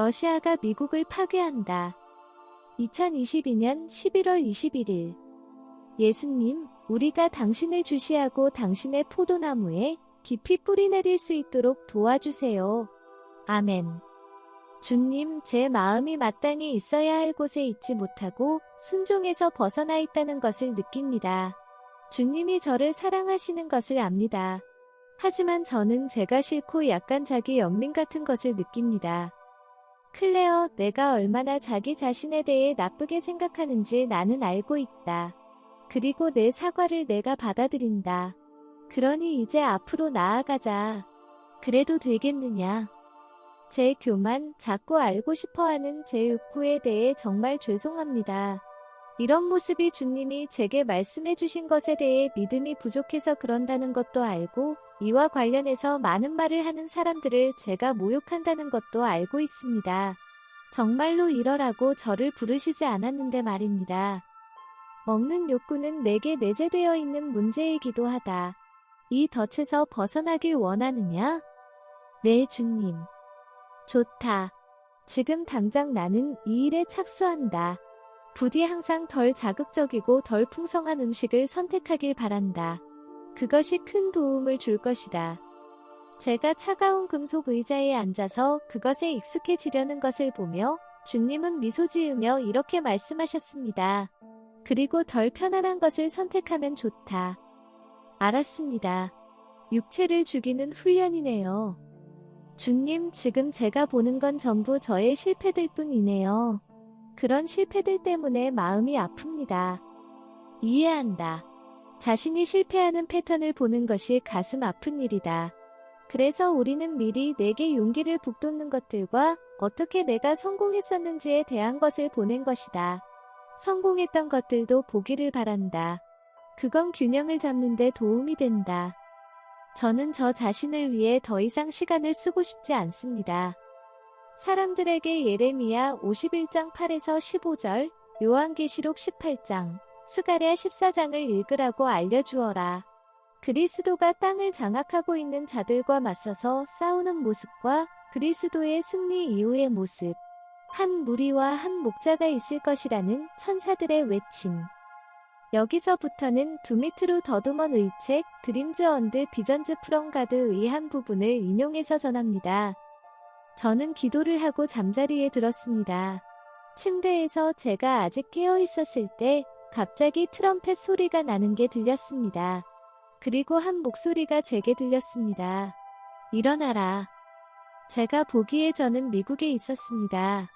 러시아가 미국을 파괴한다. 2022년 11월 21일. 예수님, 우리가 당신을 주시하고 당신의 포도나무에 깊이 뿌리 내릴 수 있도록 도와주세요. 아멘. 주님, 제 마음이 마땅히 있어야 할 곳에 있지 못하고 순종에서 벗어나 있다는 것을 느낍니다. 주님이 저를 사랑하시는 것을 압니다. 하지만 저는 제가 싫고 약간 자기 연민 같은 것을 느낍니다. 클레어, 내가 얼마나 자기 자신에 대해 나쁘게 생각하는지 나는 알고 있다. 그리고 내 사과를 내가 받아들인다. 그러니 이제 앞으로 나아가자. 그래도 되겠느냐? 제 교만, 자꾸 알고 싶어하는 제 욕구에 대해 정말 죄송합니다. 이런 모습이 주님이 제게 말씀해 주신 것에 대해 믿음이 부족해서 그런다는 것도 알고, 이와 관련해서 많은 말을 하는 사람들을 제가 모욕한다는 것도 알고 있습니다. 정말로 이러라고 저를 부르시지 않았는데 말입니다. 먹는 욕구는 내게 내재되어 있는 문제이기도 하다. 이 덫에서 벗어나길 원하느냐? 네, 주님. 좋다. 지금 당장 나는 이 일에 착수한다. 부디 항상 덜 자극적이고 덜 풍성한 음식을 선택하길 바란다. 그것이 큰 도움을 줄 것이다. 제가 차가운 금속 의자에 앉아서 그것에 익숙해지려는 것을 보며 주님은 미소 지으며 이렇게 말씀하셨습니다. 그리고 덜 편안한 것을 선택하면 좋다. 알았습니다. 육체를 죽이는 훈련이네요. 주님, 지금 제가 보는 건 전부 저의 실패들 뿐이네요. 그런 실패들 때문에 마음이 아픕니다. 이해한다. 자신이 실패하는 패턴을 보는 것이 가슴 아픈 일이다. 그래서 우리는 미리 내게 용기를 북돋는 것들과 어떻게 내가 성공했었는지에 대한 것을 보낸 것이다. 성공했던 것들도 보기를 바란다. 그건 균형을 잡는 데 도움이 된다. 저는 저 자신을 위해 더 이상 시간을 쓰고 싶지 않습니다. 사람들에게 예레미야 51장 8에서 15절, 요한계시록 18장, 스가랴 14장을 읽으라고 알려주어라. 그리스도가 땅을 장악하고 있는 자들과 맞서서 싸우는 모습과 그리스도의 승리 이후의 모습, 한 무리와 한 목자가 있을 것이라는 천사들의 외침. 여기서부터는 두미트루 더두먼의 책 드림즈 언드 비전즈 프롬 가드의 한 부분을 인용해서 전합니다. 저는 기도를 하고 잠자리에 들었습니다. 침대에서 제가 아직 깨어 있었을 때 갑자기 트럼펫 소리가 나는 게 들렸습니다. 그리고 한 목소리가 제게 들렸습니다. 일어나라. 제가 보기에 저는 미국에 있었습니다.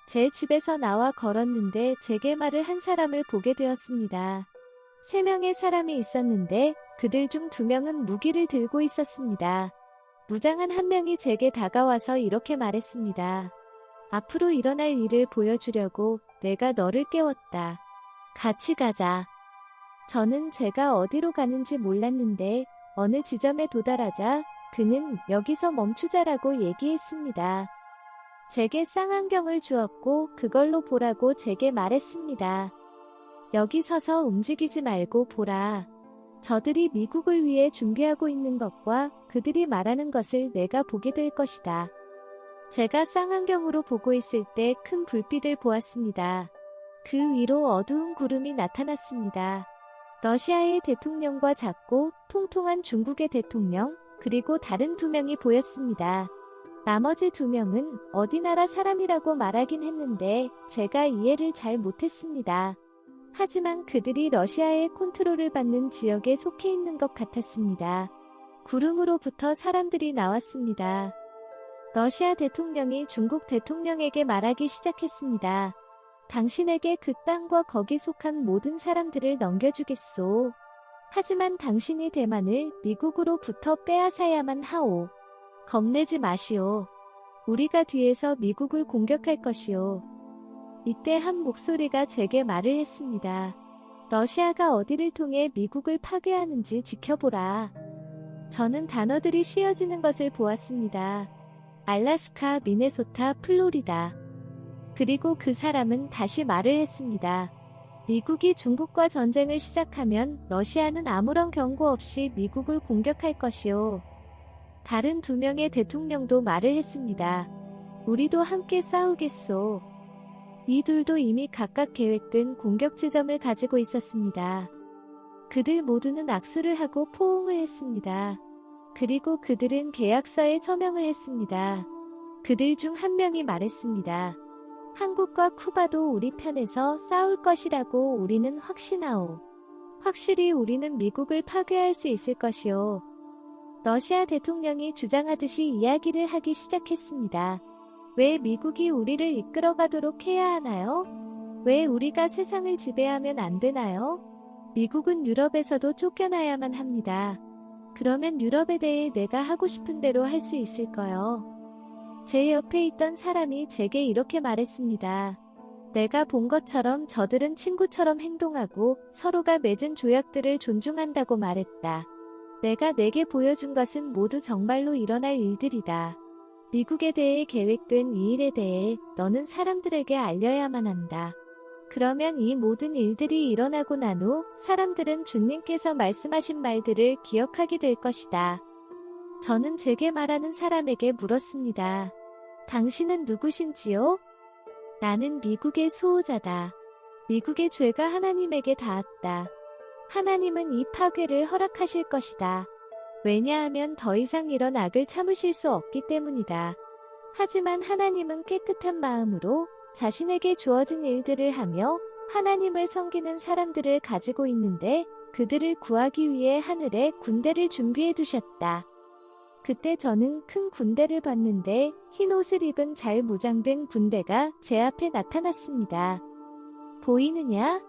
제 집에서 나와 걸었는데 제게 말을 한 사람을 보게 되었습니다. 3명의 사람이 있었는데 그들 중 2명은 무기를 들고 있었습니다. 무장한 한 명이 제게 다가와서 이렇게 말했습니다. 앞으로 일어날 일을 보여주려고 내가 너를 깨웠다. 같이 가자. 저는 제가 어디로 가는지 몰랐는데 어느 지점에 도달하자 그는 여기서 멈추자라고 얘기했습니다. 제게 쌍안경을 주었고 그걸로 보라고 제게 말했습니다. 여기 서서 움직이지 말고 보라. 저들이 미국을 위해 준비하고 있는 것과 그들이 말하는 것을 내가 보게 될 것이다. 제가 쌍안경으로 보고 있을 때 큰 불빛을 보았습니다. 그 위로 어두운 구름이 나타났습니다. 러시아의 대통령과 작고 통통한 중국의 대통령, 그리고 다른 2명이 보였습니다. 나머지 2명은 어디 나라 사람이라고 말하긴 했는데 제가 이해를 잘 못했습니다. 하지만 그들이 러시아의 컨트롤을 받는 지역에 속해 있는 것 같았습니다. 구름으로부터 사람들이 나왔습니다. 러시아 대통령이 중국 대통령에게 말하기 시작했습니다. 당신에게 그 땅과 거기 속한 모든 사람들을 넘겨주겠소. 하지만 당신이 대만을 미국으로부터 빼앗아야만 하오. 겁내지 마시오. 우리가 뒤에서 미국을 공격할 것이오. 이때 한 목소리가 제게 말을 했습니다. 러시아가 어디를 통해 미국을 파괴하는지 지켜보라. 저는 단어들이 씌어지는 것을 보았습니다. 알래스카, 미네소타, 플로리다. 그리고 그 사람은 다시 말을 했습니다. 미국이 중국과 전쟁을 시작하면 러시아는 아무런 경고 없이 미국을 공격할 것이오. 다른 2명의 대통령도 말을 했습니다. 우리도 함께 싸우겠소. 이 둘도 이미 각각 계획된 공격 지점을 가지고 있었습니다. 그들 모두는 악수를 하고 포옹을 했습니다. 그리고 그들은 계약서에 서명을 했습니다. 그들 중 한 명이 말했습니다. 한국과 쿠바도 우리 편에서 싸울 것이라고 우리는 확신하오. 확실히 우리는 미국을 파괴할 수 있을 것이오. 러시아 대통령이 주장하듯이 이야기를 하기 시작했습니다. 왜 미국이 우리를 이끌어가도록 해야 하나요? 왜 우리가 세상을 지배하면 안 되나요? 미국은 유럽에서도 쫓겨나야만 합니다. 그러면 유럽에 대해 내가 하고 싶은 대로 할 수 있을까요? 제 옆에 있던 사람이 제게 이렇게 말했습니다. 내가 본 것처럼 저들은 친구처럼 행동하고 서로가 맺은 조약들을 존중한다고 말했다. 내가 내게 보여준 것은 모두 정말로 일어날 일들이다. 미국에 대해 계획된 이 일에 대해 너는 사람들에게 알려야만 한다. 그러면 이 모든 일들이 일어나고 난 후 사람들은 주님께서 말씀하신 말들을 기억하게 될 것이다. 저는 제게 말하는 사람에게 물었습니다. 당신은 누구신지요? 나는 미국의 수호자다. 미국의 죄가 하나님에게 닿았다. 하나님은 이 파괴를 허락하실 것이다. 왜냐하면 더 이상 이런 악을 참으실 수 없기 때문이다. 하지만 하나님은 깨끗한 마음으로 자신에게 주어진 일들을 하며 하나님을 섬기는 사람들을 가지고 있는데 그들을 구하기 위해 하늘에 군대를 준비해 두셨다. 그때 저는 큰 군대를 봤는데 흰 옷을 입은 잘 무장된 군대가 제 앞에 나타났습니다. 보이느냐?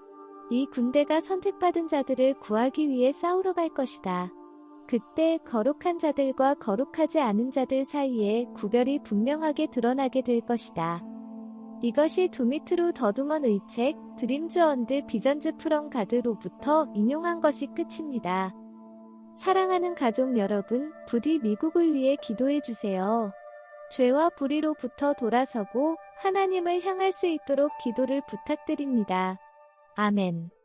이 군대가 선택받은 자들을 구하기 위해 싸우러 갈 것이다. 그때 거룩한 자들과 거룩하지 않은 자들 사이에 구별이 분명하게 드러나게 될 것이다. 이것이 두미트루 더두먼의 책 드림즈 언드 비전즈 프럼 가드로부터 인용한 것이 끝입니다. 사랑하는 가족 여러분, 부디 미국을 위해 기도해 주세요. 죄와 불의로부터 돌아서고 하나님을 향할 수 있도록 기도를 부탁드립니다. 아멘.